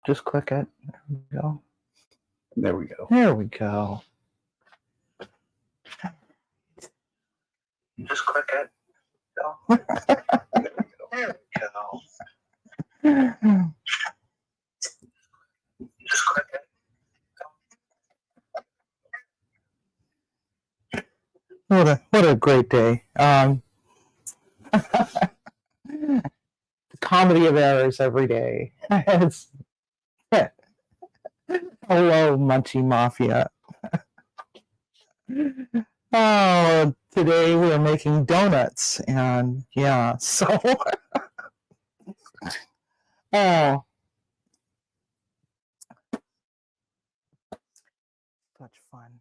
Just click it. There we go. There we go. There we go. Just click it. There we go. Just click it. What a great day. Comedy of errors every day. Hello, Munchie Mafia. Oh, today we are making donuts, and yeah, so oh, such fun.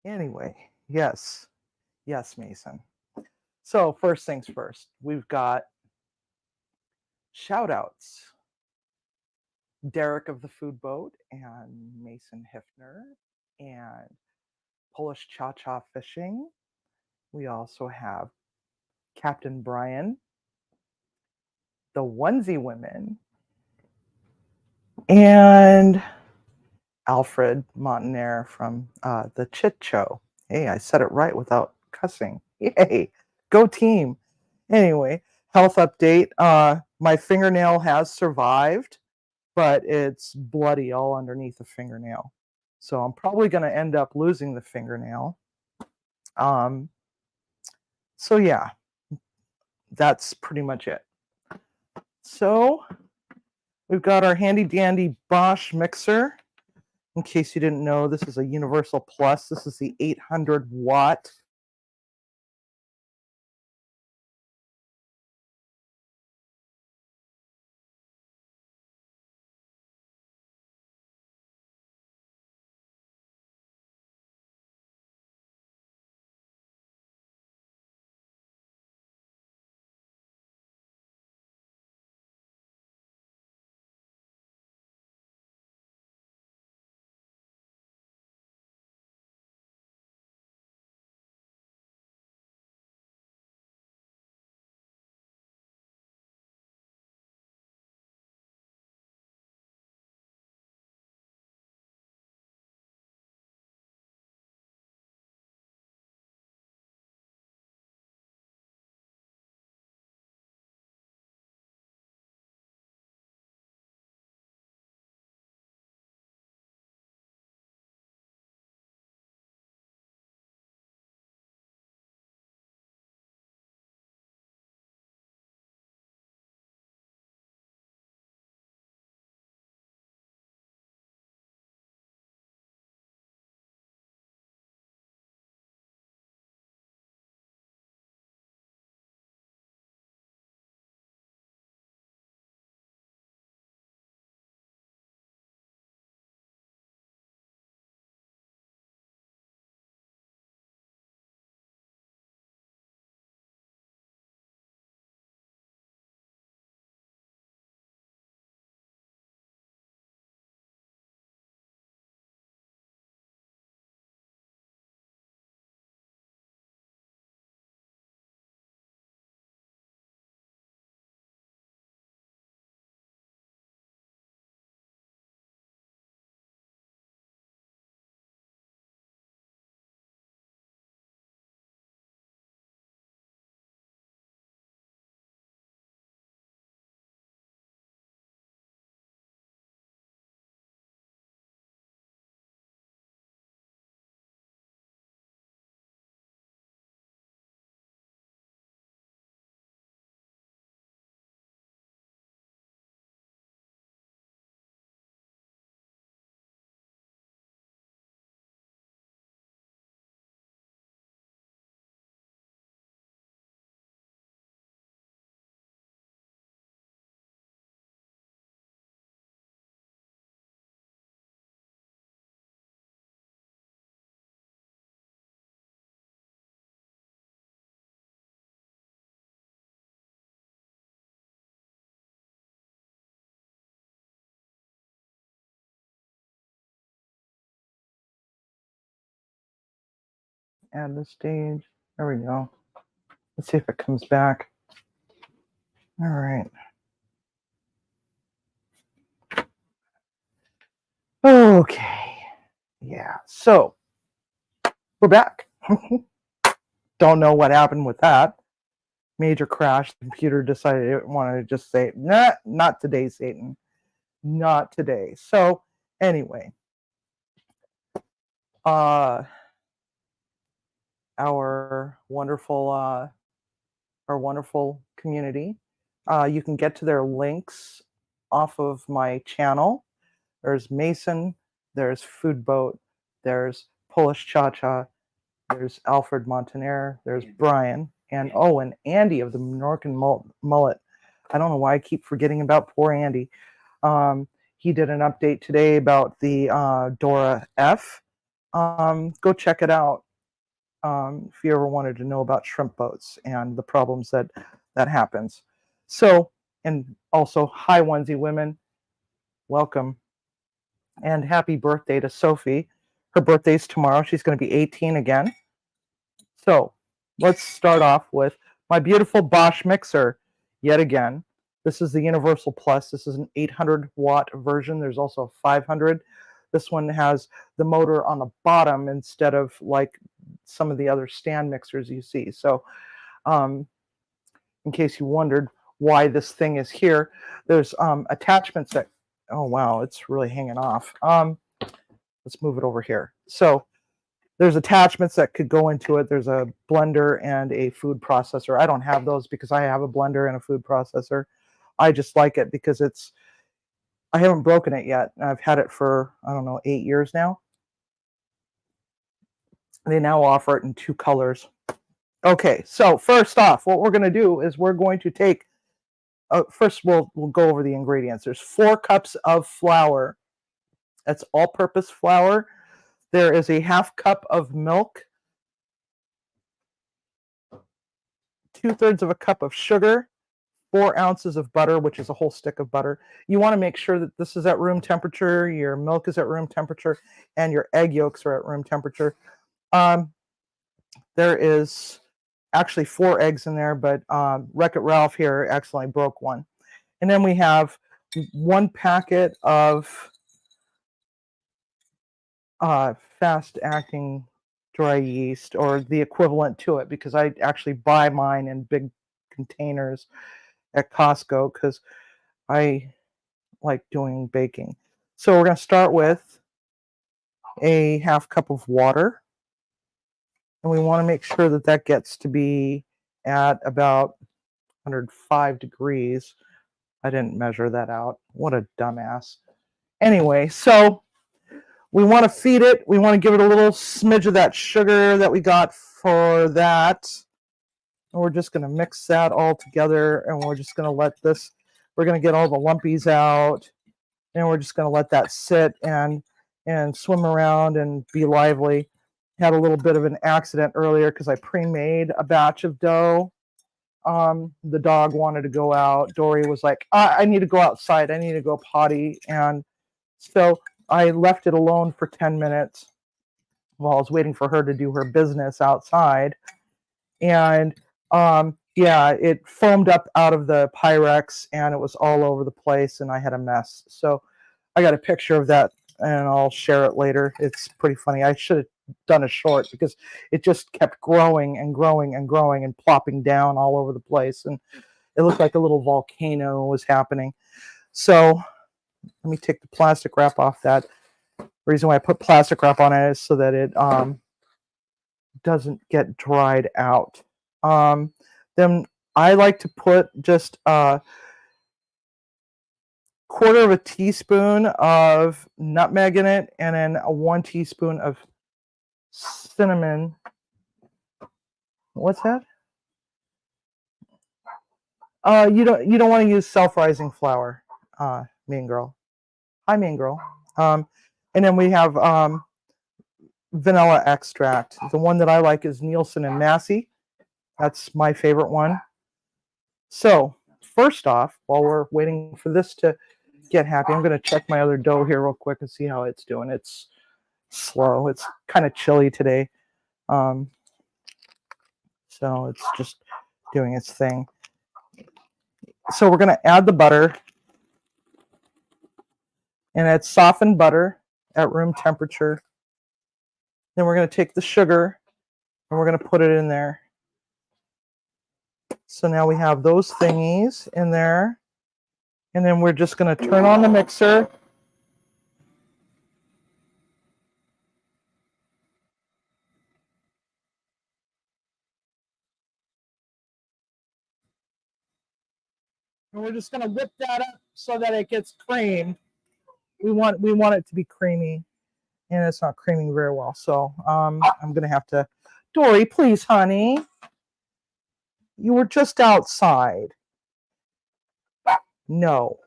Anyway, yes, Mason. So first things first, we've got shout outs. Derek of the Food Boat and Mason Hiffner and Polish Cha-Cha Fishing. We also have Captain Brian, the Onesie Women, and Alfred Montaner from the Chit Show. Hey, I said it right without cussing. Yay, go team. Anyway, health update. My fingernail has survived, but it's bloody all underneath the fingernail. So I'm probably going to end up losing the fingernail. So yeah, that's pretty much it. So we've got our handy dandy Bosch mixer. In case you didn't know, this is a Universal Plus. This is the 800 watt. Add the stage. There we go. Let's see if it comes back. All right. Okay. Yeah. So we're back. Don't know what happened with that. Major crash. The computer decided it wanted to just say, nah, not today, Satan. Not today. So anyway, uh our wonderful community. You can get to their links off of my channel. There's Mason, there's Food Boat, there's Polish Cha Cha, there's Alfred Montaner, there's Brian, and oh, and Andy of the Menorcan Mullet. I don't know why I keep forgetting about poor Andy. He did an update today about the Dora F. Go check it out if you ever wanted to know about shrimp boats and the problems that happens. So, and also, hi onesie women, welcome, and happy birthday to Sophie. Her birthday's tomorrow. She's going to be 18 again. So let's start off with my beautiful Bosch mixer yet again. This is the Universal Plus. This is an 800-watt version. There's also a 500. This one has the motor on the bottom instead of like some of the other stand mixers you see. So in case you wondered why this thing is here, there's attachments that, oh wow, it's really hanging off. Let's move it over here. So there's attachments that could go into it. There's a blender and a food processor. I don't have those because I have a blender and a food processor. I just like it because I haven't broken it yet. I've had it for, I don't know, 8 years now. They now offer it in 2 colors. Okay, so first off, what we're going to do is we're going to take, first we'll go over the ingredients. There's 4 cups of flour. That's all-purpose flour. There is a half cup of milk, 2/3 of a cup of sugar, 4 ounces of butter, which is a whole stick of butter. You want to make sure that this is at room temperature, your milk is at room temperature, and your egg yolks are at room temperature. There is actually 4 eggs in there, but Wreck-It Ralph here accidentally broke one. And then we have 1 packet of fast-acting dry yeast, or the equivalent to it, because I actually buy mine in big containers at Costco because I like doing baking. So we're going to start with a half cup of water. And we want to make sure that that gets to be at about 105 degrees. I didn't measure that out. What a dumbass. Anyway, so we want to feed it. We want to give it a little smidge of that sugar that we got for that. And we're just going to mix that all together, and we're just going to let this, we're going to get all the lumpies out, and we're just going to let that sit and swim around and be lively. Had a little bit of an accident earlier because I pre-made a batch of dough. The dog wanted to go out. Dory was like, I need to go outside. I need to go potty. And so I left it alone for 10 minutes while I was waiting for her to do her business outside. And yeah, it foamed up out of the Pyrex and it was all over the place and I had a mess. So I got a picture of that and I'll share it later. It's pretty funny. I should have done a short because it just kept growing and growing and growing and plopping down all over the place. And it looked like a little volcano was happening. So let me take the plastic wrap off that. The reason why I put plastic wrap on it is so that it doesn't get dried out. Then I like to put just a 1/4 of a teaspoon of nutmeg in it, and then a 1 teaspoon of cinnamon. What's that? You don't want to use self-rising flour, mean girl. Hi, mean girl. And then we have vanilla extract. The one that I like is Nielsen and Massey. That's my favorite one. So first off, while we're waiting for this to get happy, I'm going to check my other dough here real quick and see how it's doing. It's slow. It's kind of chilly today. So it's just doing its thing. So we're going to add the butter. And it's softened butter. at room temperature. Then we're going to take the sugar and we're going to put it in there. So now we have those thingies in there. And then we're just going to turn on the mixer. And we're just going to whip that up so that it gets creamed. We want it to be creamy, and it's not creaming very well. So I'm going to have to, Dory, please, honey. You were just outside. No.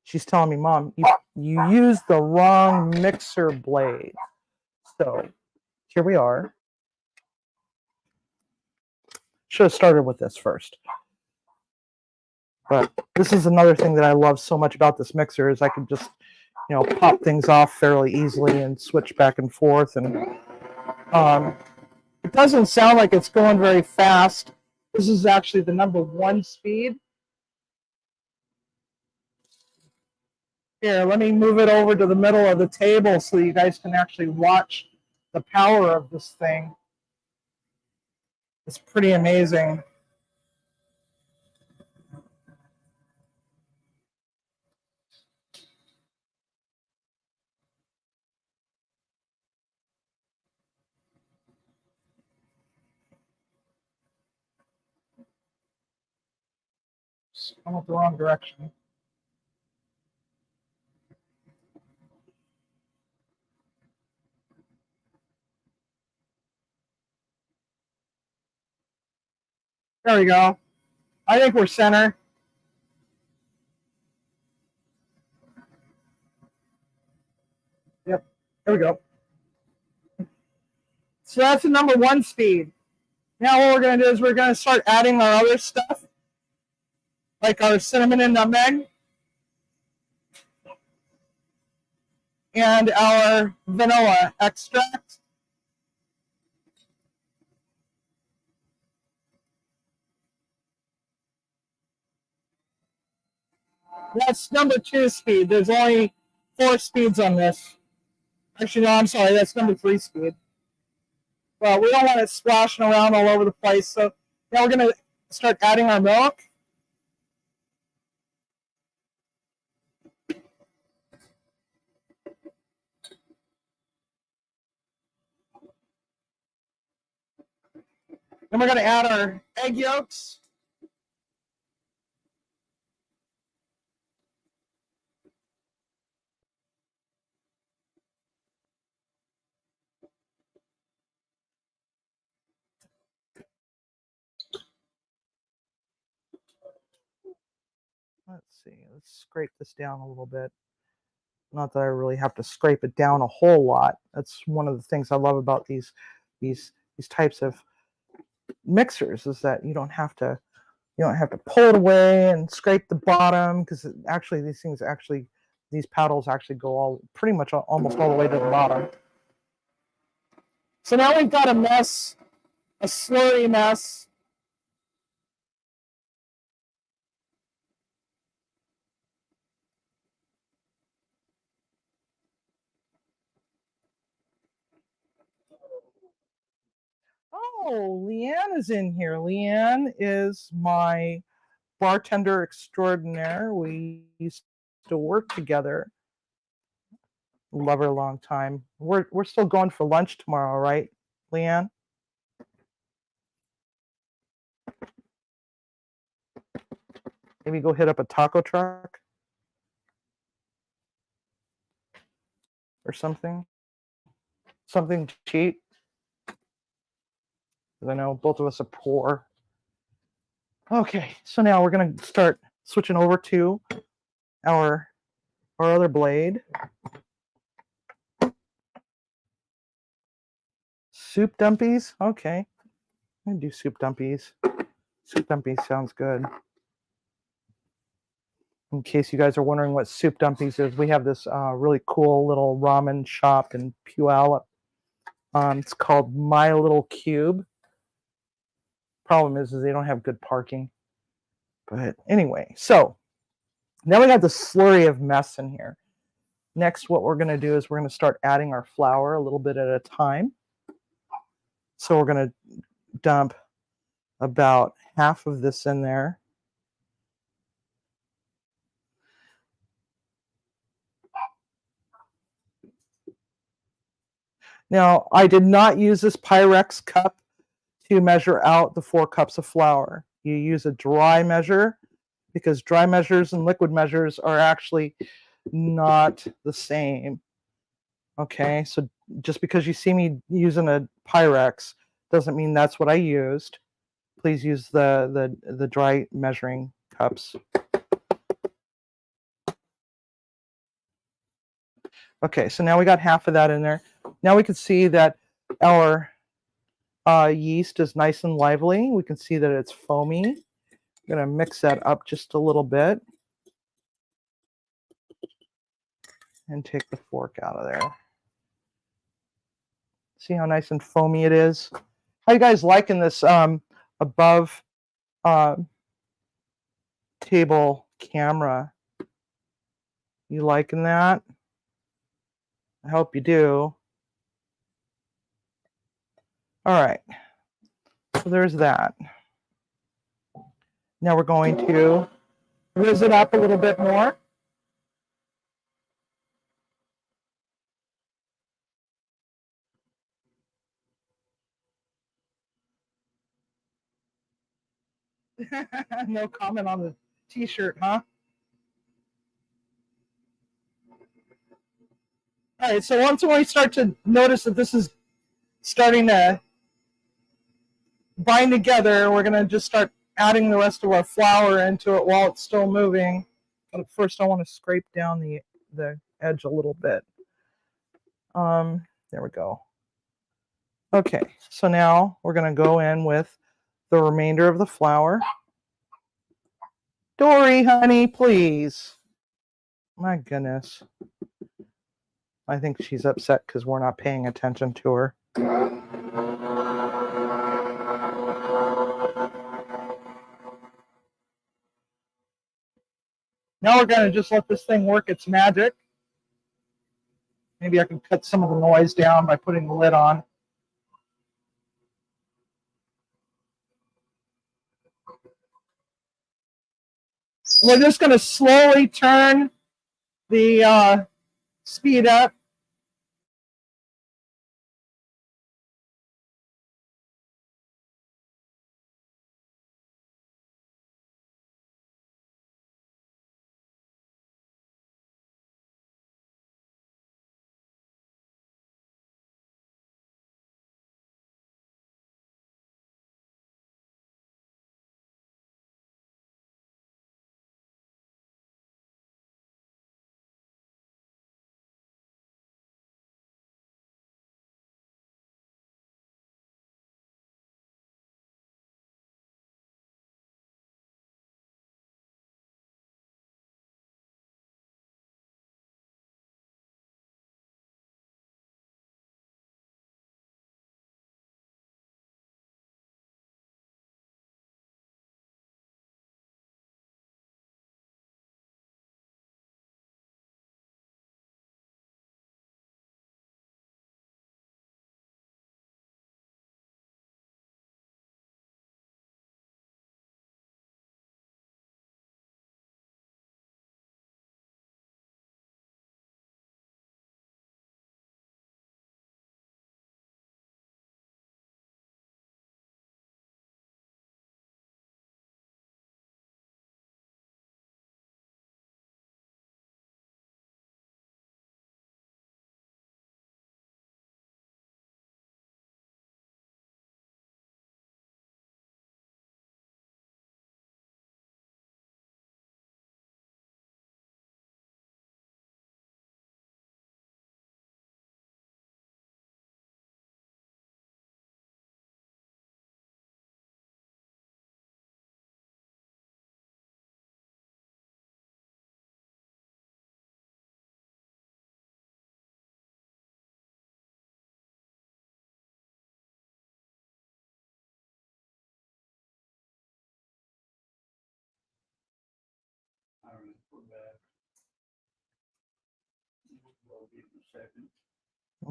She's telling me, Mom, you used the wrong mixer blade. So here we are. Should have started with this first. But this is another thing that I love so much about this mixer is I can just, pop things off fairly easily and switch back and forth. And it doesn't sound like it's going very fast. This is actually the #1 speed. Here, let me move it over to the middle of the table so you guys can actually watch the power of this thing. It's pretty amazing. I went the wrong direction. There we go. I think we're center. Yep. There we go. So that's the #1 speed. Now what we're going to do is we're going to start adding our other stuff, like our cinnamon and nutmeg, and our vanilla extract. That's #2 speed. There's only 4 speeds on this. Actually, no, I'm sorry. That's #3 speed. Well, we don't want it splashing around all over the place. So now we're going to start adding our milk. Then we're going to add our egg yolks. Let's see. Let's scrape this down a little bit. Not that I really have to scrape it down a whole lot. That's one of the things I love about these types of mixers is that you don't have to pull it away and scrape the bottom because actually these paddles actually go pretty much almost all the way to the bottom. So now we've got a mess, a slurry mess. Oh, Leanne is in here. Leanne is my bartender extraordinaire. We used to work together. Love her a long time. We're still going for lunch tomorrow, right, Leanne? Maybe go hit up a taco truck or something. Something cheap. Because I know both of us are poor. Okay, so now we're going to start switching over to our other blade. Soup dumpies? Okay. I'm going to do soup dumpies. Soup dumpies sounds good. In case you guys are wondering what soup dumpies is, we have this really cool little ramen shop in Puyallup. It's called My Little Cube. Problem is they don't have good parking. But anyway, so now we got the slurry of mess in here. Next, what we're going to do is we're going to start adding our flour a little bit at a time. So we're going to dump about half of this in there. Now, I did not use this Pyrex cup to measure out the 4 cups of flour. You use a dry measure because dry measures and liquid measures are actually not the same. Okay, so just because you see me using a Pyrex doesn't mean that's what I used. Please use the dry measuring cups. Okay, so now we got half of that in there. Now we can see that our yeast is nice and lively. We can see that it's foamy. I'm going to mix that up just a little bit and take the fork out of there. See how nice and foamy it is? How you guys liking this above table camera? You liking that? I hope you do. All right, so there's that. Now we're going to whiz it up a little bit more. No comment on the t-shirt, huh? All right, so once we start to notice that this is starting to bind together, we're going to just start adding the rest of our flour into it while it's still moving. But first I want to scrape down the edge a little bit. There we go. Okay, so now we're going to go in with the remainder of the flour. Dory, honey, please. My goodness. I think she's upset because we're not paying attention to her. Now we're going to just let this thing work its magic. Maybe I can cut some of the noise down by putting the lid on. We're just going to slowly turn the speed up.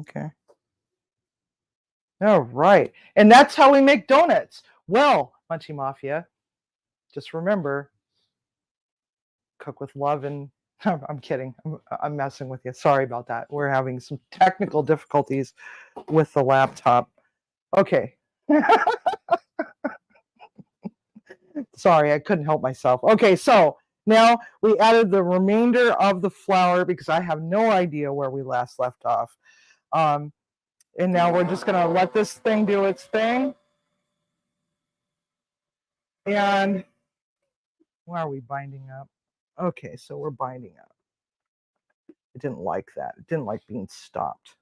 Okay. All right. And that's how we make donuts. Well, Munchie Mafia, just remember, cook with love and I'm kidding. I'm messing with you. Sorry about that. We're having some technical difficulties with the laptop. Okay. Sorry, I couldn't help myself. Okay, so now we added the remainder of the flour because I have no idea where we last left off. And now we're just going to let this thing do its thing. And why are we binding up? Okay, so we're binding up. It didn't like that. It didn't like being stopped.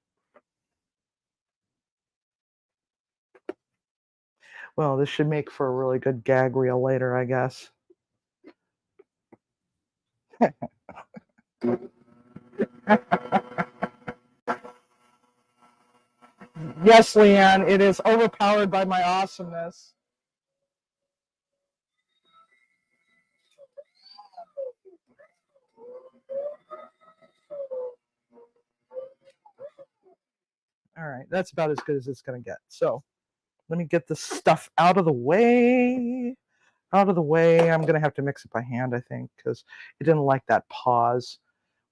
Well, this should make for a really good gag reel later, I guess. Yes, Leanne, it is overpowered by my awesomeness. All right, that's about as good as it's going to get. So let me get this stuff out of the way. Out of the way. I'm going to have to mix it by hand, I think, because it didn't like that pause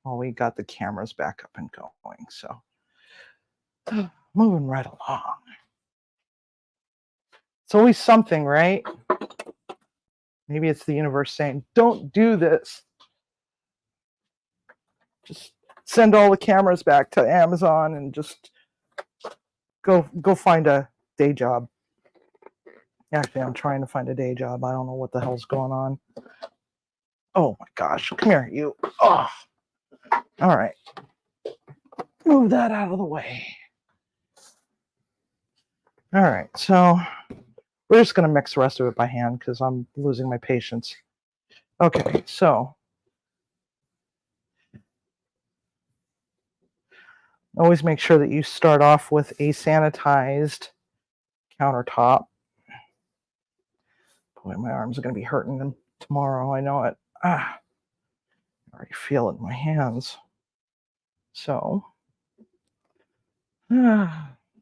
while we got the cameras back up and going. So moving right along. It's always something, right? Maybe it's the universe saying, don't do this. Just send all the cameras back to Amazon and just go find a day job. Actually, I'm trying to find a day job. I don't know what the hell's going on. Oh my gosh. Come here, you. Oh. All right. Move that out of the way. All right. So we're just going to mix the rest of it by hand because I'm losing my patience. Okay. So always make sure that you start off with a sanitized countertop. Boy, my arms are going to be hurting them tomorrow. I know it. I already feel it in my hands. So, let's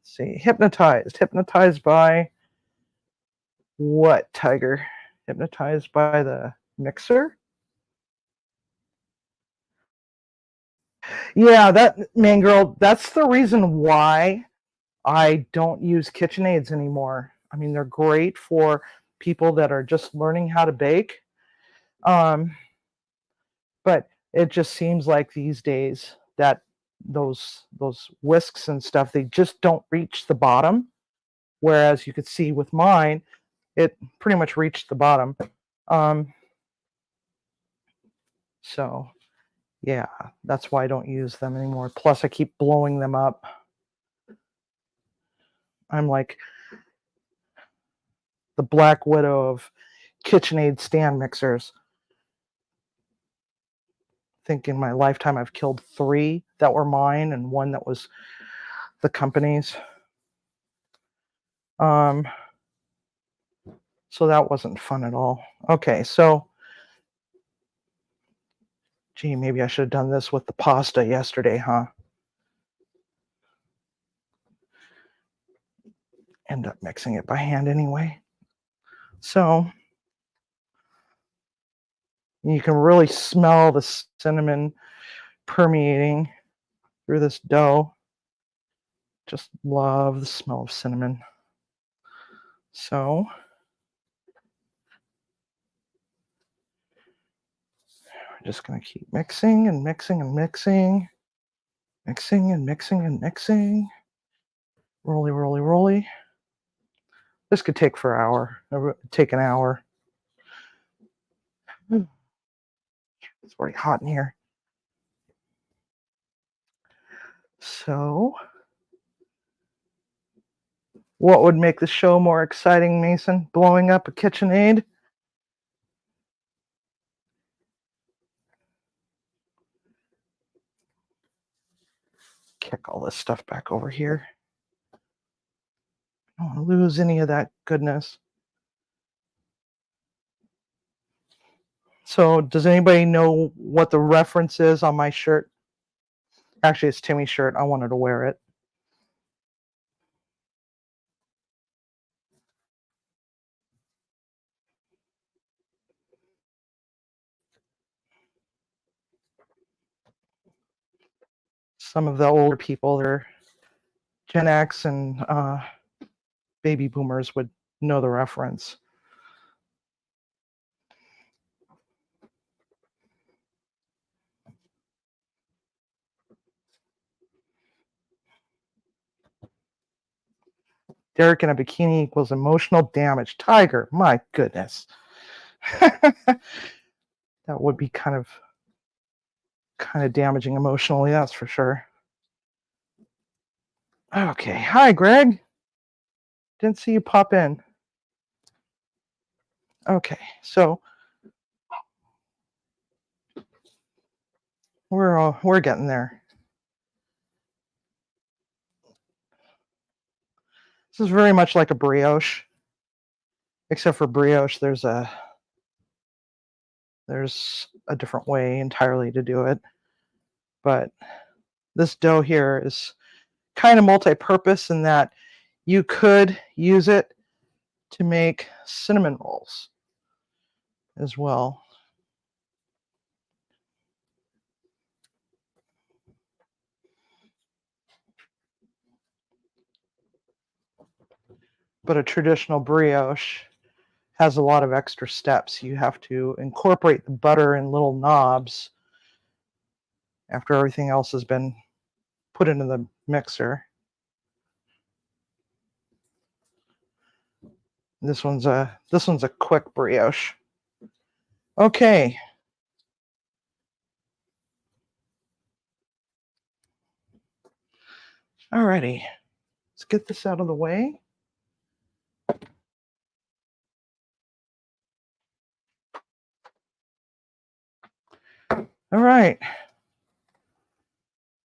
see. Hypnotized. Hypnotized by what, Tiger? Hypnotized by the mixer? Yeah, that, man, girl, that's the reason why I don't use KitchenAids anymore. I mean, they're great for people that are just learning how to bake. But it just seems like these days that those whisks and stuff, they just don't reach the bottom. Whereas you could see with mine, it pretty much reached the bottom. So yeah, that's why I don't use them anymore. Plus I keep blowing them up. I'm like the Black Widow of KitchenAid stand mixers. I think in my lifetime I've killed 3 that were mine and 1 that was the company's. So that wasn't fun at all. Okay, so gee, maybe I should have done this with the pasta yesterday, huh? End up mixing it by hand anyway. So you can really smell the cinnamon permeating through this dough. Just love the smell of cinnamon. So we're just going to keep mixing and mixing and mixing. Mixing and mixing and mixing. Roly, roly, roly. This could take for an hour. It would take an hour. It's already hot in here. So, what would make the show more exciting, Mason? Blowing up a KitchenAid? Kick all this stuff back over here. I don't want to lose any of that goodness. So, does anybody know what the reference is on my shirt? Actually, it's Timmy's shirt. I wanted to wear it. Some of the older people, they're Gen X and baby boomers, would know the reference. Derek in a bikini equals emotional damage. Tiger, my goodness. That would be kind of damaging emotionally, that's for sure. Okay, hi Greg. Didn't see you pop in. Okay, so we're getting there. This is very much like a brioche, except for brioche there's a different way entirely to do it. But this dough here is kind of multi-purpose in that you could use it to make cinnamon rolls as well. But a traditional brioche has a lot of extra steps. You have to incorporate the butter in little knobs after everything else has been put into the mixer. This one's a quick brioche. Okay. Alrighty. Let's get this out of the way. All right.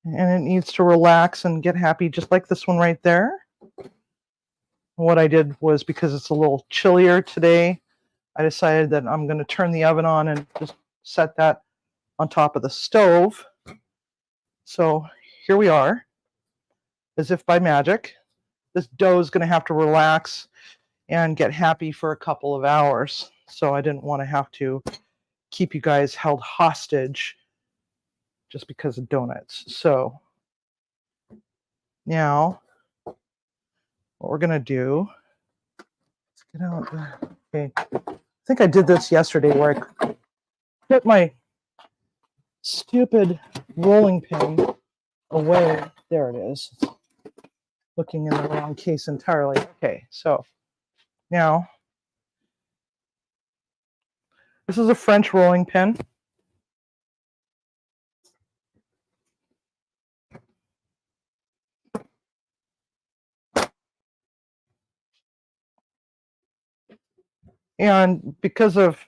And it needs to relax and get happy, just like this one right there. What I did was, because it's a little chillier today, I decided that I'm going to turn the oven on and just set that on top of the stove. So here we are, as if by magic. This dough is going to have to relax and get happy for a couple of hours. So I didn't want to have to keep you guys held hostage just because of donuts. So now what we're going to do, let's get out. Okay. I think I did this yesterday where I put my stupid rolling pin away. There it is. Looking in the wrong case entirely. Okay, so now this is a French rolling pin. And because of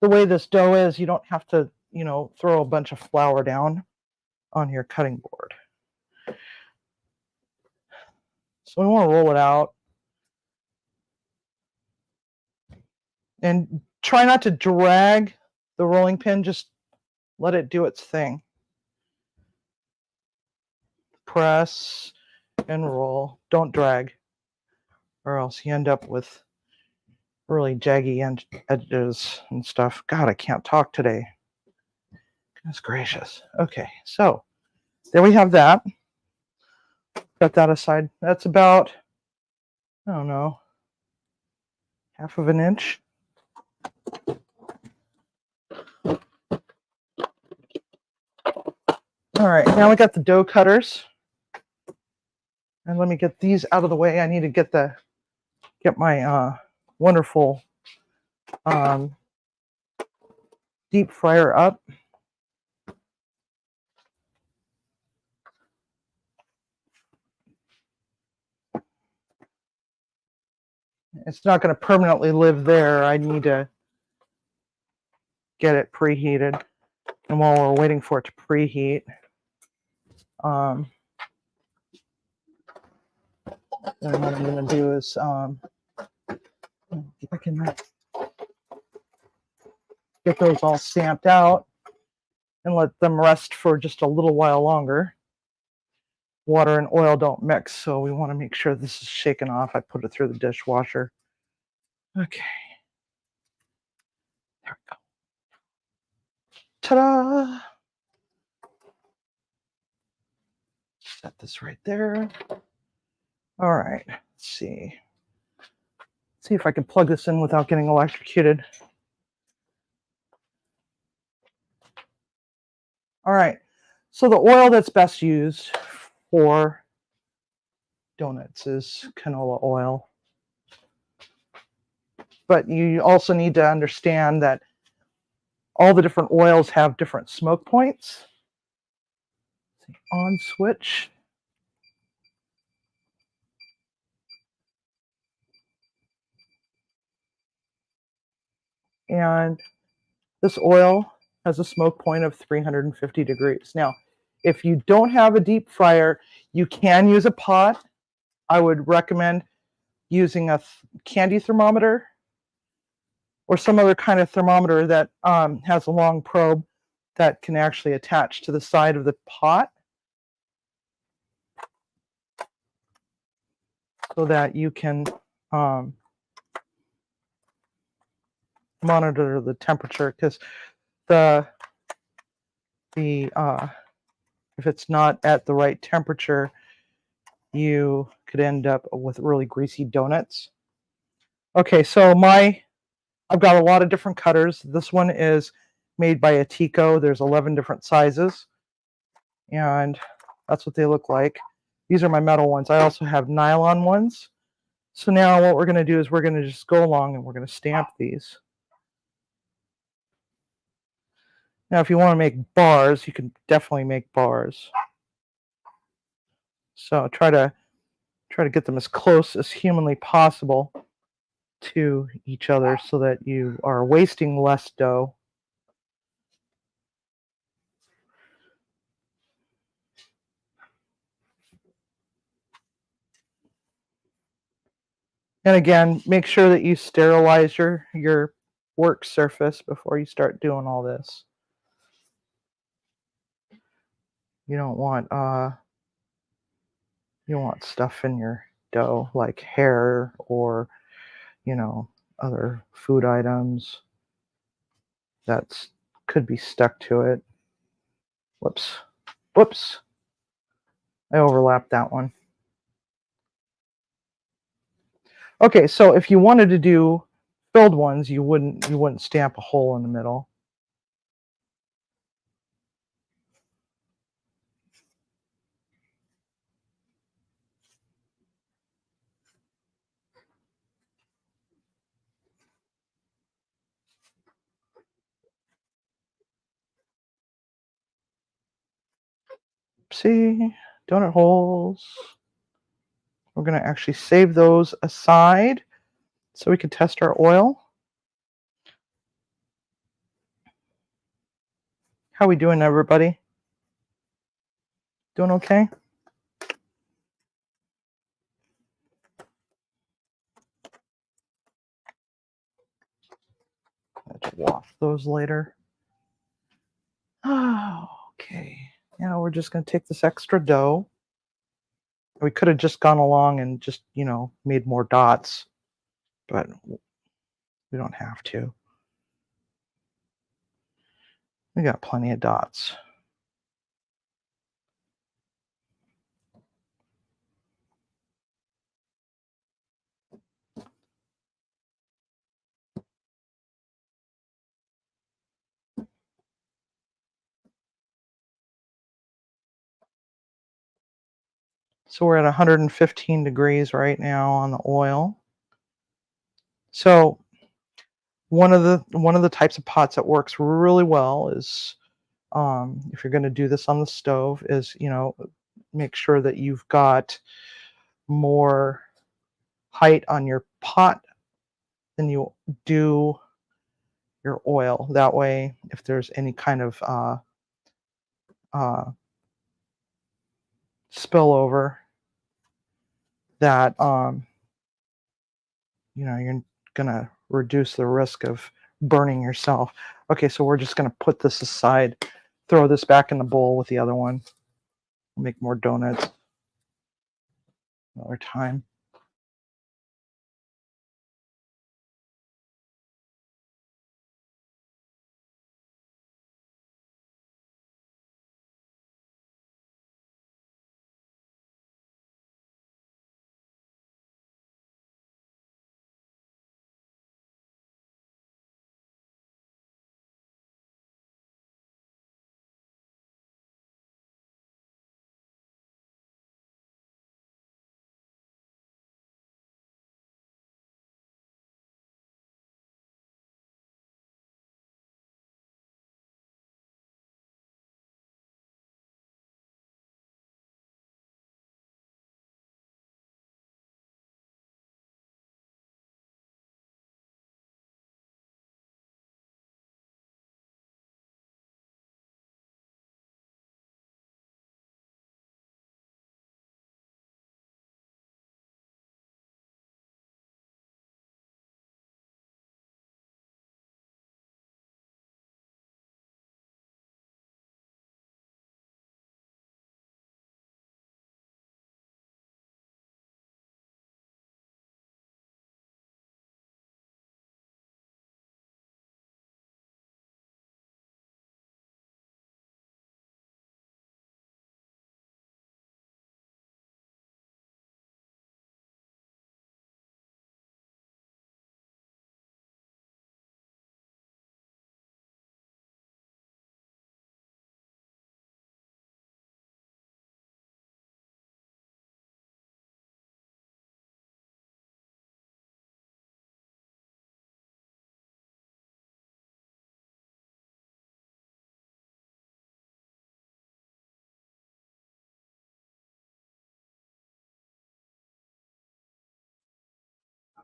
the way this dough is, you don't have to, throw a bunch of flour down on your cutting board. So we want to roll it out. And try not to drag the rolling pin, just let it do its thing. Press and roll. Don't drag, or else you end up with really jaggy edges and stuff. God, I can't talk today. Goodness gracious. Okay, so there we have that. Set that aside. That's about, I don't know, half of an inch. All right, now we got the dough cutters. And let me get these out of the way. I need to get my wonderful deep fryer up. It's not going to permanently live there. I need to get it preheated. And while we're waiting for it to preheat, then what I'm going to do is I can get those all stamped out. and let them rest for just a little while longer. Water and oil don't mix, so we want to make sure this is shaken off. I put it through the dishwasher. Okay. There we go. Ta-da! Set this right there. All right, let's see. See if I can plug this in without getting electrocuted. All right, so the oil that's best used for donuts is canola oil. But you also need to understand that all the different oils have different smoke points. On switch. And this oil has a smoke point of 350 degrees. Now, if you don't have a deep fryer, you can use a pot. I would recommend using a candy thermometer or some other kind of thermometer that has a long probe that can actually attach to the side of the pot so that you can monitor the temperature, because if it's not at the right temperature, you could end up with really greasy donuts. Okay, so I've got a lot of different cutters. This one is made by Atico. There's 11 different sizes, and that's what they look like. These are my metal ones. I also have nylon ones. So now what we're going to do is we're going to just go along and we're going to stamp these. Now, if you want to make bars, you can definitely make bars. So try to get them as close as humanly possible to each other so that you are wasting less dough. And again, make sure that you sterilize your work surface before you start doing all this. You don't want stuff in your dough like hair or other food items that could be stuck to it. Whoops. I overlapped that one. Okay, so if you wanted to do filled ones, you wouldn't stamp a hole in the middle. See, donut holes. We're going to actually save those aside so we can test our oil. How we doing, everybody? Doing okay? Let's wash those later. Oh, okay. Now we're just going to take this extra dough. We could have just gone along and just, made more dots, but we don't have to. We got plenty of dots. So we're at 115 degrees right now on the oil. So one of the types of pots that works really well is, if you're going to do this on the stove, is make sure that you've got more height on your pot than you do your oil. That way, if there's any kind of spillover, that you're gonna reduce the risk of burning yourself. Okay, so we're just gonna put this aside throw this back in the bowl with the other one. Make more donuts another time.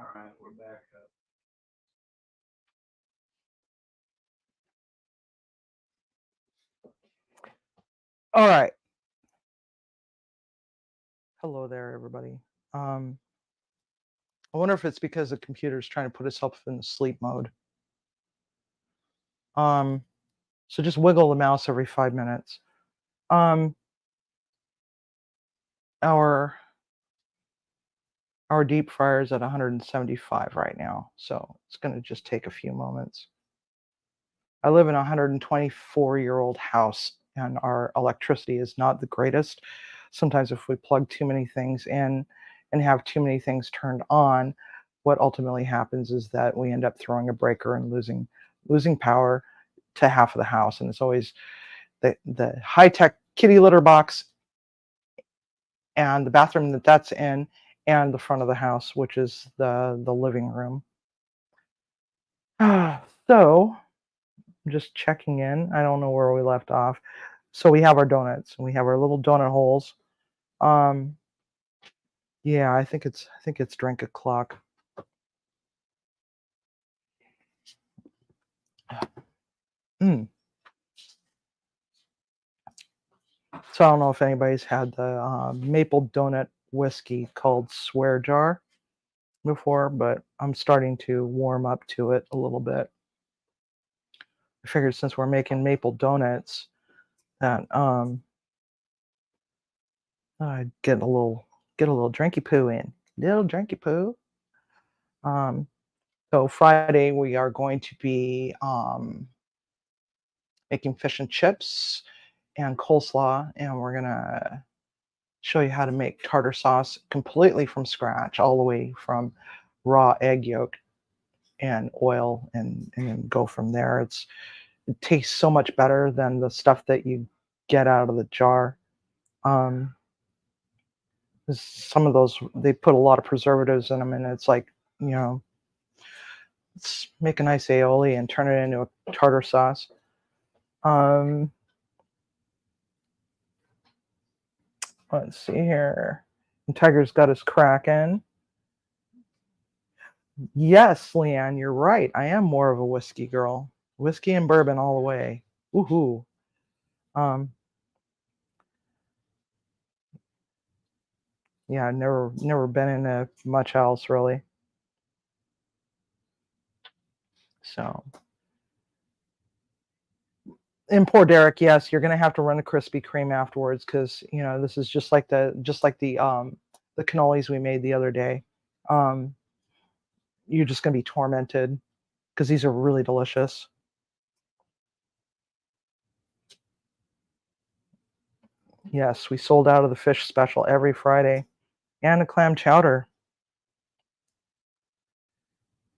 All right, we're back up. All right. Hello there, everybody. I wonder if it's because the computer's trying to put itself in sleep mode. So just wiggle the mouse every 5 minutes. Um, our deep fryer is at 175 right now, so it's going to just take a few moments. I live in a 124-year-old house, and our electricity is not the greatest. Sometimes if we plug too many things in and have too many things turned on, what ultimately happens is that we end up throwing a breaker and losing power to half of the house. And it's always the high-tech kitty litter box and the bathroom that's in, and the front of the house, which is the living room. So I'm just checking in. I don't know where we left off. So we have our donuts. We have our little donut holes. Yeah, I think it's drink o'clock. Mm. So I don't know if anybody's had the maple donut whiskey called Swear Jar before, but I'm starting to warm up to it a little bit. I figured since we're making maple donuts, that I'd get a little drinky poo in, little drinky poo. So Friday we are going to be making fish and chips and coleslaw, and we're gonna show you how to make tartar sauce completely from scratch, all the way from raw egg yolk and oil, and then go from there. It tastes so much better than the stuff that you get out of the jar. Um, some of those, they put a lot of preservatives in them, and it's like, you know, let's make a nice aioli and turn it into a tartar sauce. Let's see here. And Tiger's got his Kraken. Yes, Leanne, you're right. I am more of a whiskey girl. Whiskey and bourbon all the way. Woohoo. Um, yeah, I've never been into much else really. So And poor Derek, yes, you're gonna have to run a Krispy Kreme afterwards because this is just like the cannolis we made the other day. Um, you're just gonna be tormented because these are really delicious. Yes, we sold out of the fish special every Friday and the clam chowder.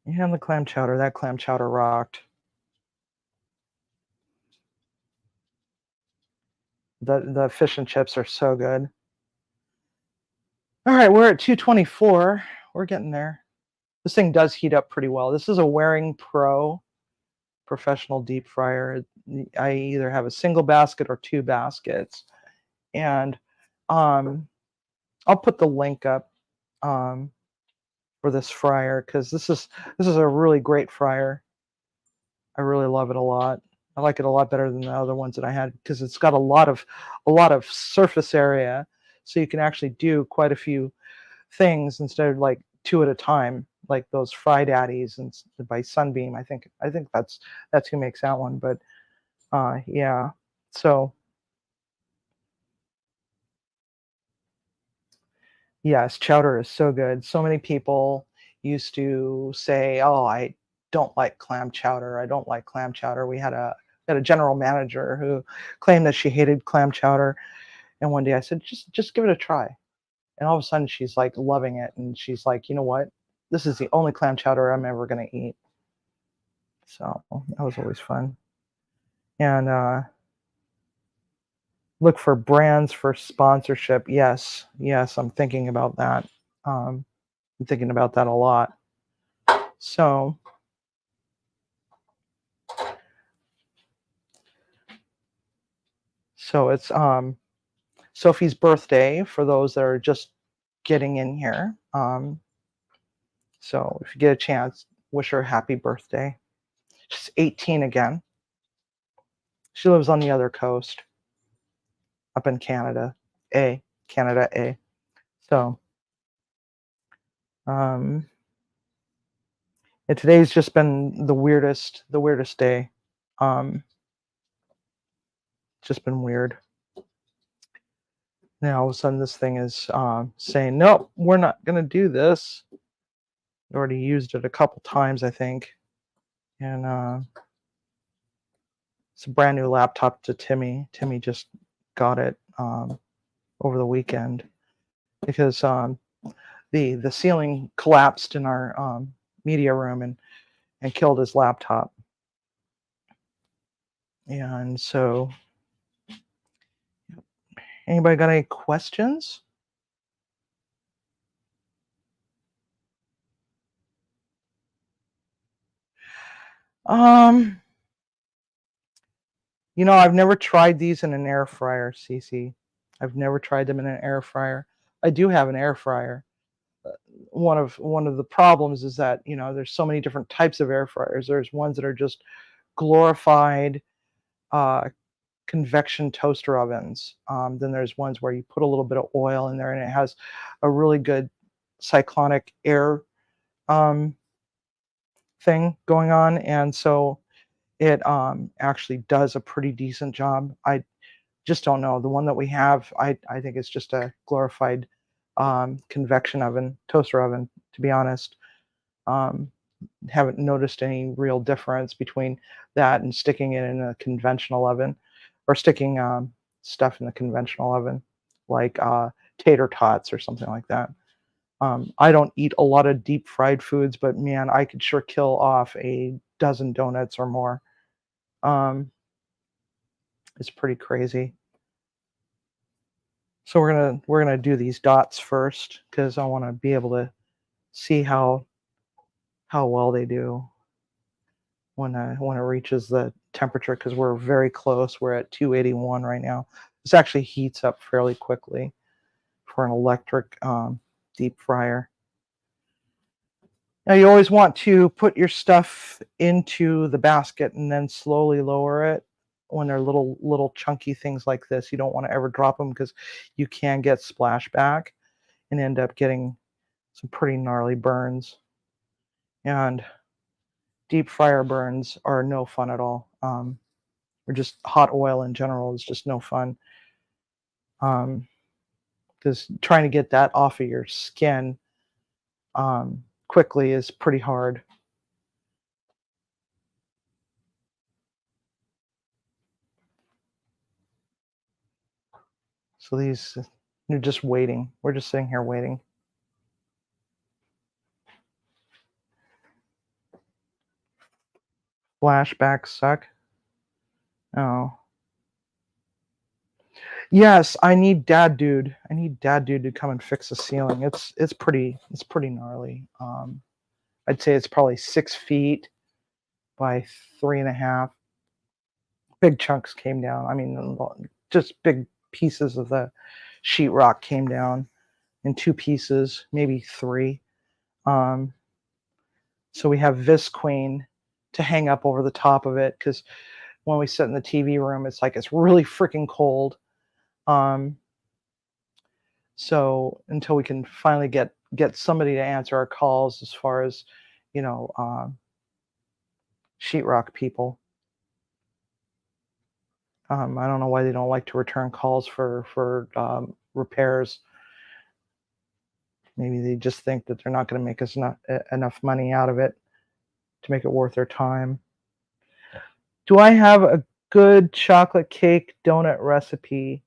And the clam chowder. That clam chowder rocked. The fish and chips are so good. All right, we're at 224. We're getting there. This thing does heat up pretty well. This is a Waring Pro professional deep fryer. I either have a single basket or two baskets, and um, I'll put the link up um, for this fryer because this is a really great fryer. I really love it a lot. I like it a lot better than the other ones that I had because it's got a lot of surface area, so you can actually do quite a few things instead of like two at a time, like those Fry Daddies and by Sunbeam. I think that's who makes that one. But yeah, so yes, chowder is so good. So many people used to say, "Oh, I don't like clam chowder. I don't like clam chowder." We had a general manager who claimed that she hated clam chowder, and one day I said, "Just give it a try." And all of a sudden, she's like loving it, and she's like, "You know what? This is the only clam chowder I'm ever gonna eat." So that was always fun. And look for brands for sponsorship. Yes, yes, I'm thinking about that. Um, I'm thinking about that a lot. So it's Sophie's birthday for those that are just getting in here. So if you get a chance, wish her a happy birthday. She's 18 again. She lives on the other coast, up in Canada, Canada A. So um, and today's just been the weirdest day. Um, just been weird. Now all of a sudden this thing is saying, "Nope, we're not gonna do this." I already used it a couple times, I think, and it's a brand new laptop to Timmy. Timmy just got it over the weekend because the ceiling collapsed in our media room and killed his laptop. And so, anybody got any questions? Um, I've never tried these in an air fryer, Cece. I've never tried them in an air fryer. I do have an air fryer. One of the problems is that there's so many different types of air fryers. There's ones that are just glorified uh, convection toaster ovens. Then there's ones where you put a little bit of oil in there and it has a really good cyclonic air um, thing going on, and so it actually does a pretty decent job. I just don't know. The one that we have, I think it's just a glorified convection oven, toaster oven, to be honest. Um, haven't noticed any real difference between that and sticking it in a conventional oven or sticking stuff in the conventional oven, like tater tots or something like that. I don't eat a lot of deep fried foods, but man, I could sure kill off a dozen donuts or more. Um, it's pretty crazy. So we're gonna do these dots first because I want to be able to see how well they do when it reaches the temperature because we're very close. We're at 281 right now. This actually heats up fairly quickly for an electric deep fryer. Now you always want to put your stuff into the basket and then slowly lower it when they're little chunky things like this. You don't want to ever drop them because you can get splashback and end up getting some pretty gnarly burns. And deep fryer burns are no fun at all. or just hot oil in general is just no fun. Because trying to get that off of your skin quickly is pretty hard. So these, you're just waiting. We're just sitting here waiting. Flashbacks suck. Oh. Yes, I need Dad Dude. I need Dad Dude to come and fix the ceiling. It's pretty gnarly. I'd say it's probably 6 feet by 3.5. Big chunks came down. I mean, just big pieces of the sheetrock came down in 2 pieces, maybe 3. So we have Visqueen to hang up over the top of it because when we sit in the TV room, it's like it's really freaking cold. So until we can finally get somebody to answer our calls as far as, you know, sheetrock people. I don't know why they don't like to return calls for repairs. Maybe they just think that they're not going to make us enough money out of it to make it worth their time. Do I have a good chocolate cake donut recipe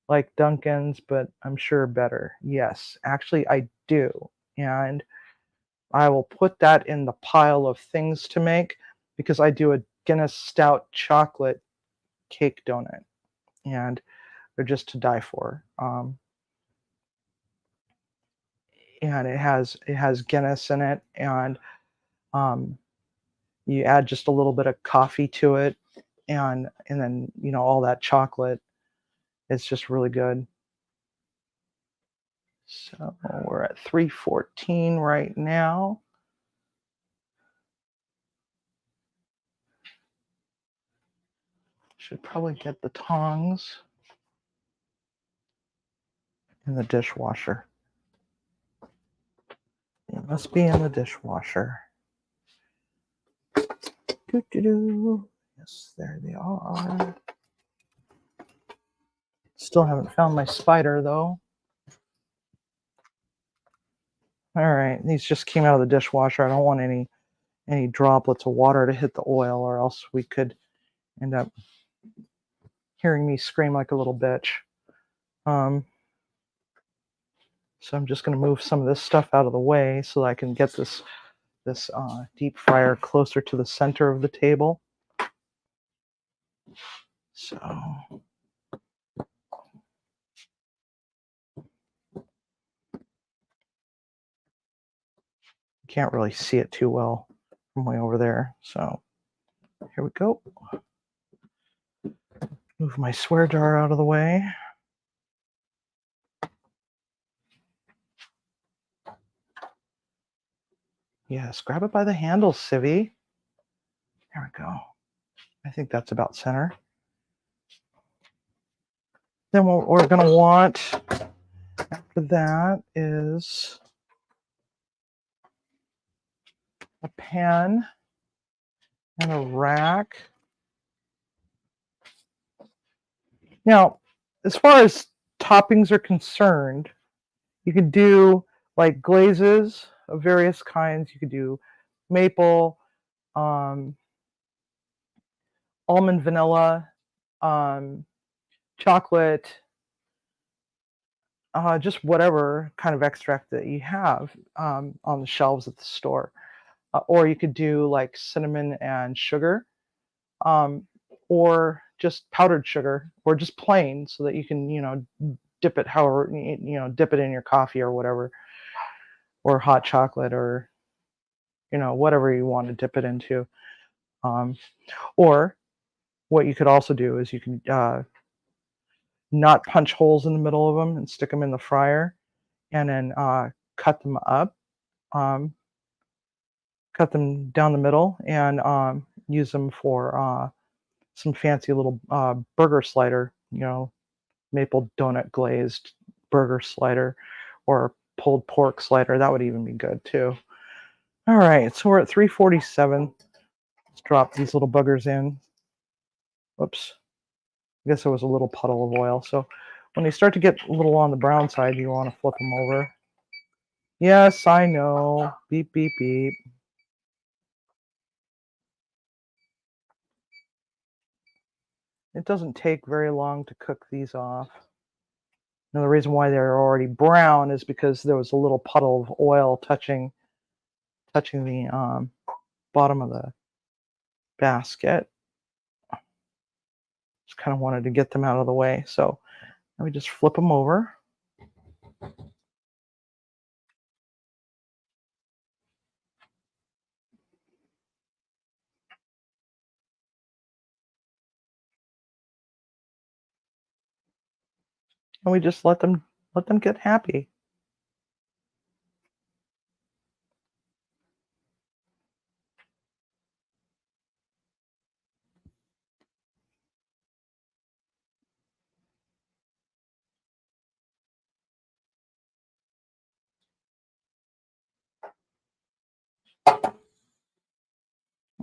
like Dunkin's, but I'm sure better? Yes, actually I do. And I will put that in the pile of things to make because I do a Guinness Stout chocolate cake donut, and they're just to die for. And it has Guinness in it, and you add just a little bit of coffee to it, and then all that chocolate. It's just really good. So we're at 314 right now. Should probably get the tongs in the dishwasher. It must be in the dishwasher. Doo-doo-doo. Yes, there they are. Still haven't found my spider though. All right, these just came out of the dishwasher. I don't want any droplets of water to hit the oil, or else we could end up hearing me scream like a little bitch. So I'm just going to move some of this stuff out of the way so that I can get this deep fryer closer to the center of the table. So can't really see it too well from way over there. So here we go. Move my swear jar out of the way. Yes, grab it by the handle, Civvy. There we go. I think that's about center. Then what we're going to want after that is a pan and a rack. Now, as far as toppings are concerned, you could do like glazes of various kinds. You could do maple, almond vanilla, chocolate, just whatever kind of extract that you have on the shelves at the store. Or you could do like cinnamon and sugar, or just powdered sugar, or just plain, so that you can, dip it however, dip it in your coffee or whatever, or hot chocolate, or, whatever you want to dip it into. Or what you could also do is you can not punch holes in the middle of them and stick them in the fryer, and then cut them up, cut them down the middle, and use them for some fancy little burger slider, maple donut glazed burger slider, or pulled pork slider. That would even be good too. All right, so we're at 347. Let's drop these little buggers in. Whoops. I guess there was a little puddle of oil. So when they start to get a little on the brown side, you want to flip them over. Yes, I know. Beep, beep, beep. It doesn't take very long to cook these off. Now, the reason why they're already brown is because there was a little puddle of oil touching the bottom of the basket. Just kind of wanted to get them out of the way. So let me just flip them over. And we just let them get happy.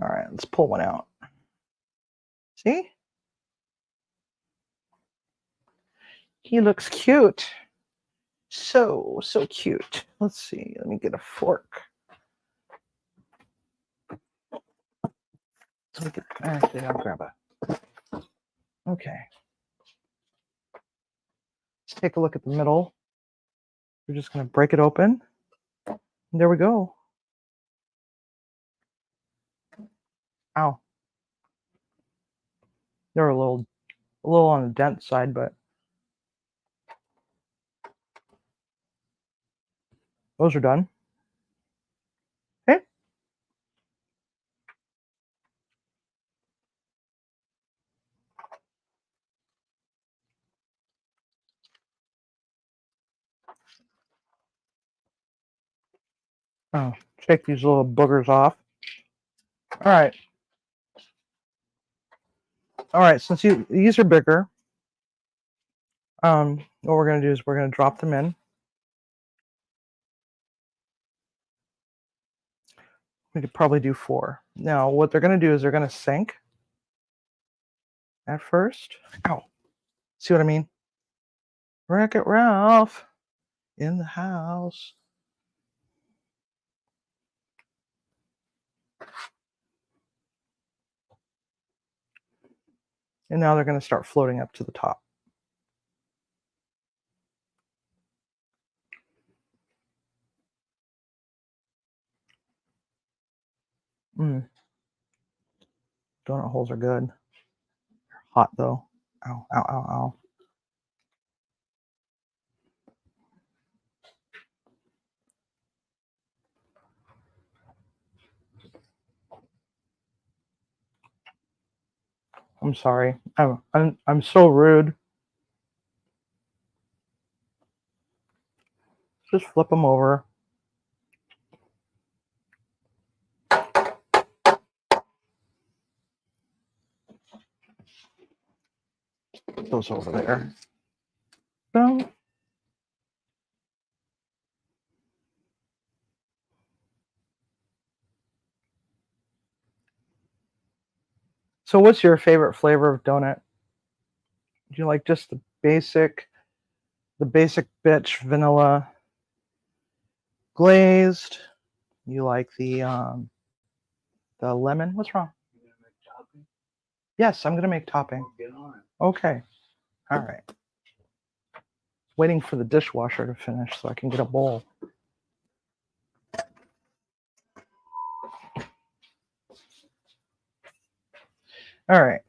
All right, let's pull one out. See? He looks cute. So cute. Let's see. Let me get a fork. Actually, I'll grab a. Okay. Let's take a look at the middle. We're just going to break it open. And there we go. Ow. They're a little on the dense side, but those are done. Okay. Oh, shake these little boogers off. All right. All right, since these are bigger, what we're going to do is we're going to drop them in. We could probably do 4. Now, what they're going to do is they're going to sink at first. Ow. See what I mean? Wreck-It Ralph in the house. And now they're going to start floating up to the top. Donut holes are good. They're hot though. Ow, ow, ow, ow. I'm sorry. I'm so rude. Just flip them over. Put those over there. Boom. So what's your favorite flavor of donut? Do you like just the basic bitch vanilla glazed? You like the lemon? What's wrong? You gonna make topping? Yes, I'm going to make topping. Well, get on it. Okay. All right. Waiting for the dishwasher to finish so I can get a bowl. All right.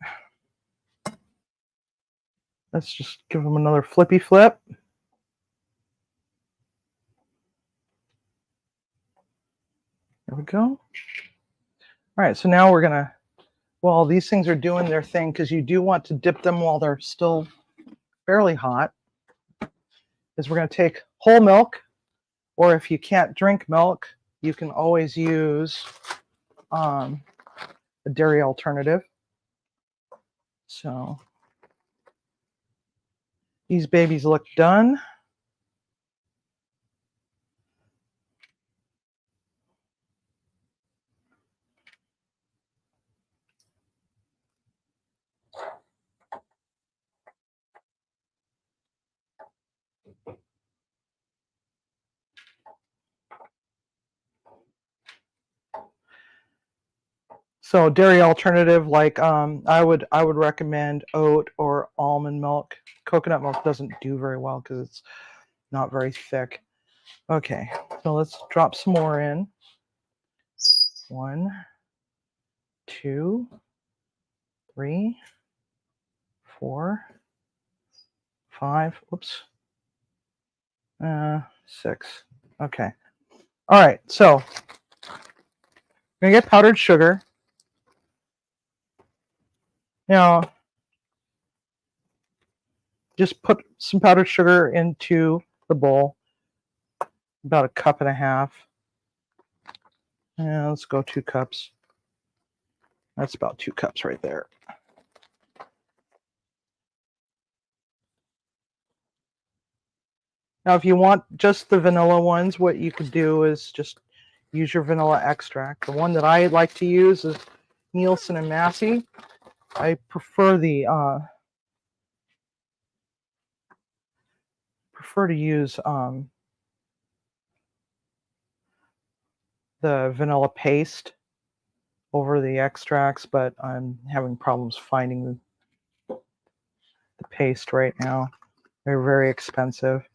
Let's just give them another flippy flip. There we go. All right, so now we're gonna, while these things are doing their thing, because you do want to dip them while they're still fairly hot, is we're gonna take whole milk, or if you can't drink milk, you can always use a dairy alternative. So these babies look done. So dairy alternative, like I would recommend oat or almond milk. Coconut milk doesn't do very well because it's not very thick. Okay, so let's drop some more in. 1, 2, 3, 4, 5. Whoops. 6. Okay. All right. So we're gonna get powdered sugar. Now, just put some powdered sugar into the bowl, about a cup and a half. And let's go 2 cups. That's about 2 cups right there. Now, if you want just the vanilla ones, what you could do is just use your vanilla extract. The one that I like to use is Nielsen and Massey. I prefer to use the vanilla paste over the extracts, but I'm having problems finding the paste right now. They're very expensive.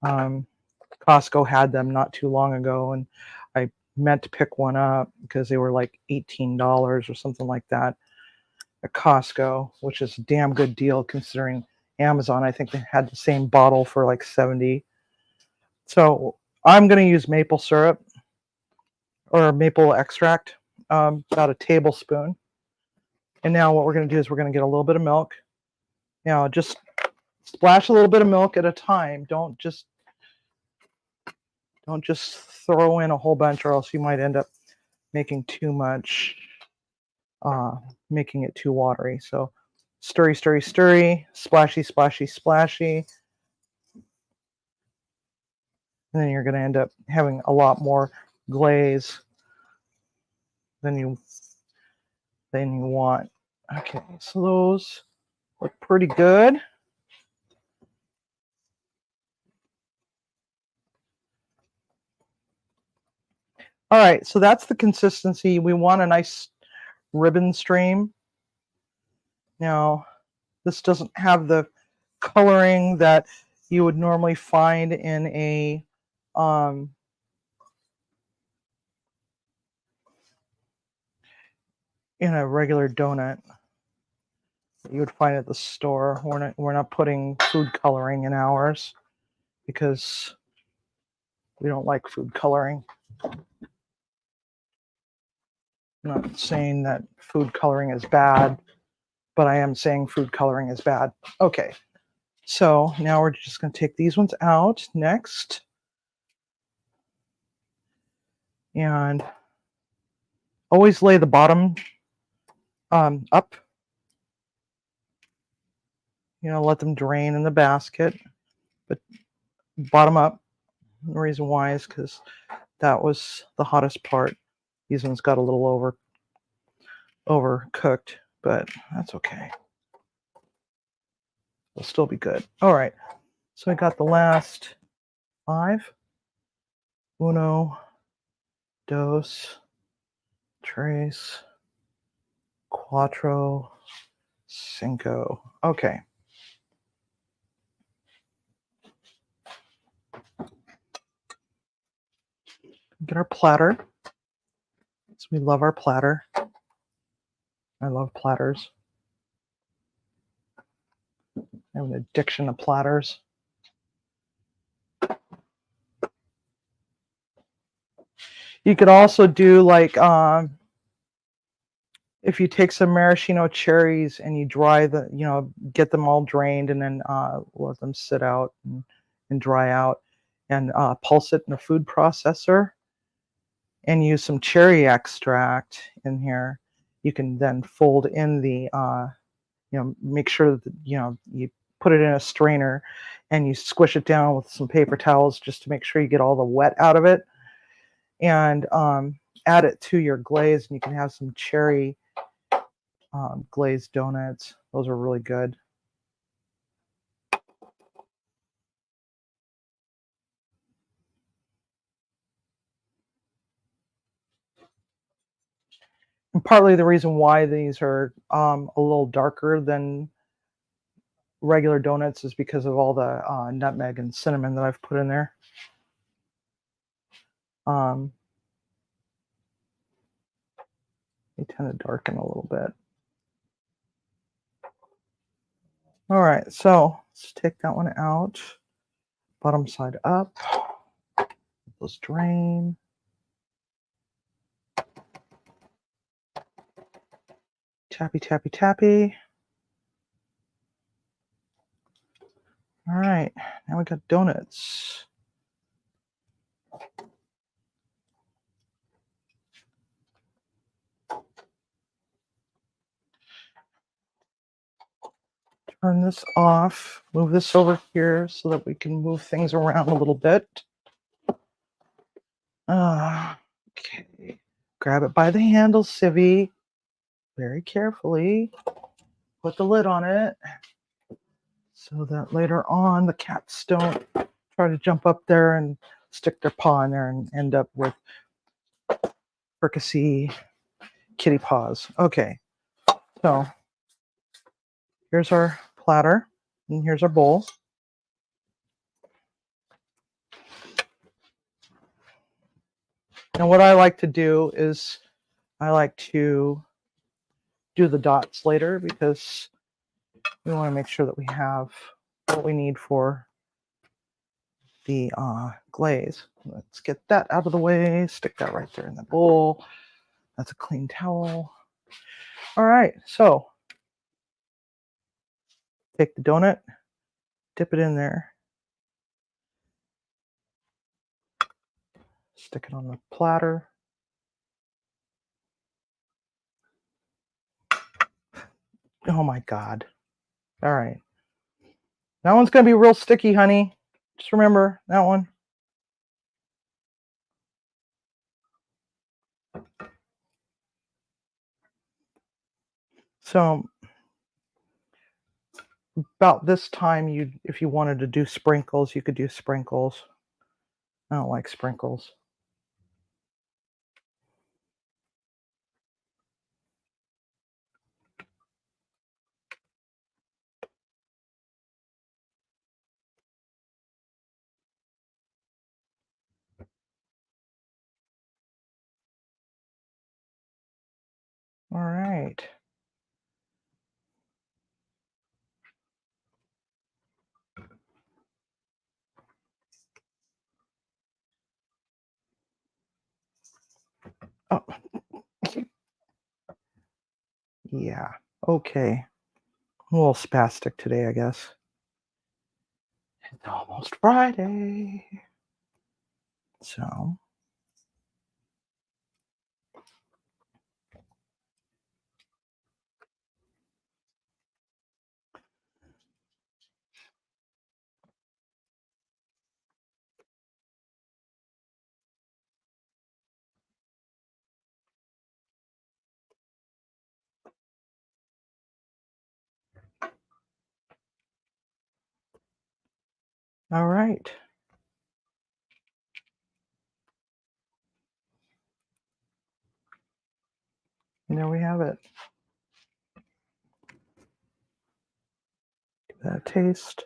Costco had them not too long ago, and I meant to pick one up because they were like $18 or something like that at Costco, which is a damn good deal considering Amazon. I think they had the same bottle for like 70. So I'm going to use maple syrup or maple extract, about a tablespoon. And now what we're going to do is we're going to get a little bit of milk. Now just splash a little bit of milk at a time. Don't just throw in a whole bunch, or else you might end up making too much, making it too watery. So stirry, stirry, stirry, splashy, splashy, splashy. And then you're going to end up having a lot more glaze than you want. Okay, so those look pretty good. All right, so that's the consistency. We want a nice ribbon stream. Now, this doesn't have the coloring that you would normally find in a regular donut that you would find at the store. We're not putting food coloring in ours because we don't like food coloring. I'm not saying that food coloring is bad, but I am saying food coloring is bad. Okay, so now we're just going to take these ones out next. And always lay the bottom up. Let them drain in the basket, but bottom up. The reason why is because that was the hottest part. These ones got a little overcooked, but that's okay. They'll still be good. All right, so I got the last 5. 1, 2, 3, 4, 5. Okay. Get our platter. So we love our platter. I love platters. I have an addiction to platters. You could also do like if you take some maraschino cherries and you dry get them all drained and then let them sit out and dry out, and pulse it in a food processor and use some cherry extract in here. You can then fold in the make sure that you put it in a strainer and you squish it down with some paper towels just to make sure you get all the wet out of it, and add it to your glaze, and you can have some cherry glazed donuts. Those are really good. And partly the reason why these are a little darker than regular donuts is because of all the nutmeg and cinnamon that I've put in there. They tend to darken a little bit. All right, so let's take that one out. Bottom side up. Let's drain. Tappy, tappy, tappy. All right, now we got donuts. Turn this off. Move this over here so that we can move things around a little bit. Okay. Grab it by the handle, Civvy. Very carefully. Put the lid on it so that later on the cats don't try to jump up there and stick their paw in there and end up with fricassee kitty paws. Okay, so here's our platter and here's our bowl. And what I like to do is I like to do the dots later because we want to make sure that we have what we need for the glaze. Let's get that out of the way. Stick that right there in the bowl. That's a clean towel. All right, so take the donut, dip it in there, stick it on the platter. Oh my God. All right. That one's going to be real sticky, honey. Just remember that one. So about this time, if you wanted to do sprinkles, you could do sprinkles. I don't like sprinkles. All right. Oh, yeah. Okay. A little spastic today, I guess. It's almost Friday. So, all right. And there we have it. Give that a taste.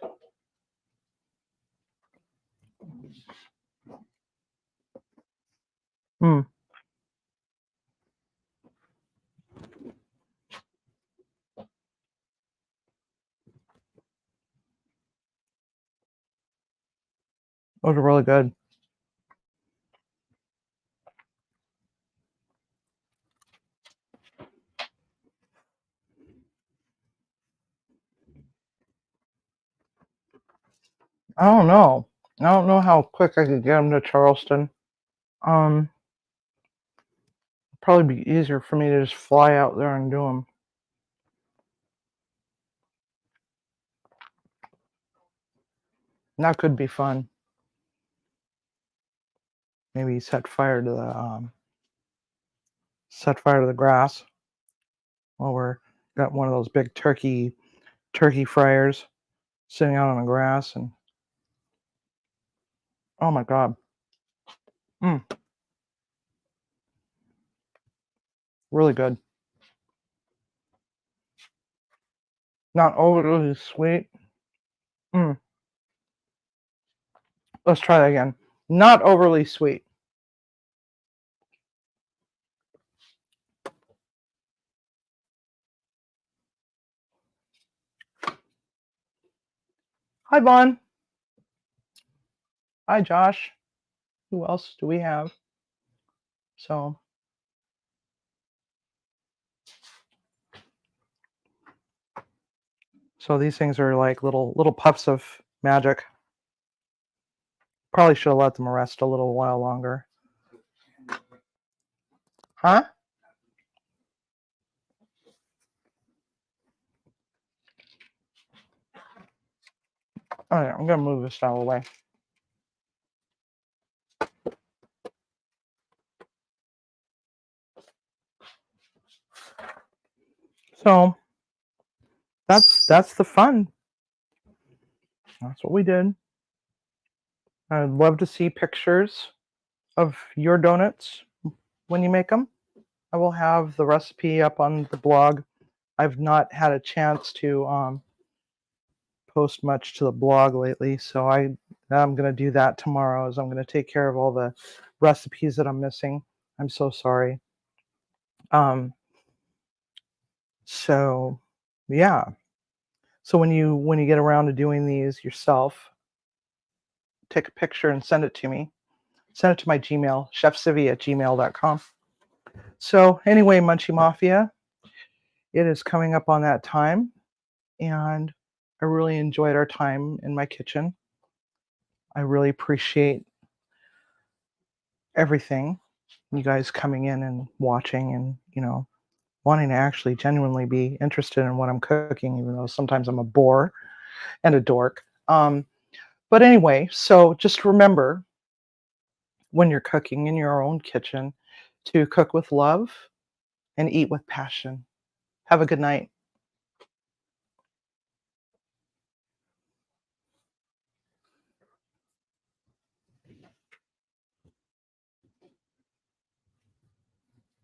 Mm. Those are really good. I don't know. I don't know how quick I could get them to Charleston. Probably be easier for me to just fly out there and do them. That could be fun. Maybe set fire to the grass while we're got one of those big turkey fryers sitting out on the grass and oh my God. Mm. Really good. Not overly sweet. Mm. Let's try that again. Not overly sweet. Hi, Vaughn. Hi, Josh. Who else do we have? So, so these things are like little puffs of magic. Probably should have let them rest a little while longer. Huh? All right, I'm gonna move this out of the way. So that's the fun. That's what we did. I'd love to see pictures of your donuts when you make them. I will have the recipe up on the blog. I've not had a chance to post much to the blog lately, so I'm going to do that tomorrow. As I'm going to take care of all the recipes that I'm missing. I'm so sorry. So yeah. So when you get around to doing these yourself, take a picture and send it to me. Send it to my Gmail, chefcivvy@gmail.com. So anyway, Munchie Mafia, it is coming up on that time, and I really enjoyed our time in my kitchen. I really appreciate everything, you guys coming in and watching and, wanting to actually genuinely be interested in what I'm cooking, even though sometimes I'm a bore and a dork. But anyway, so just remember when you're cooking in your own kitchen to cook with love and eat with passion. Have a good night.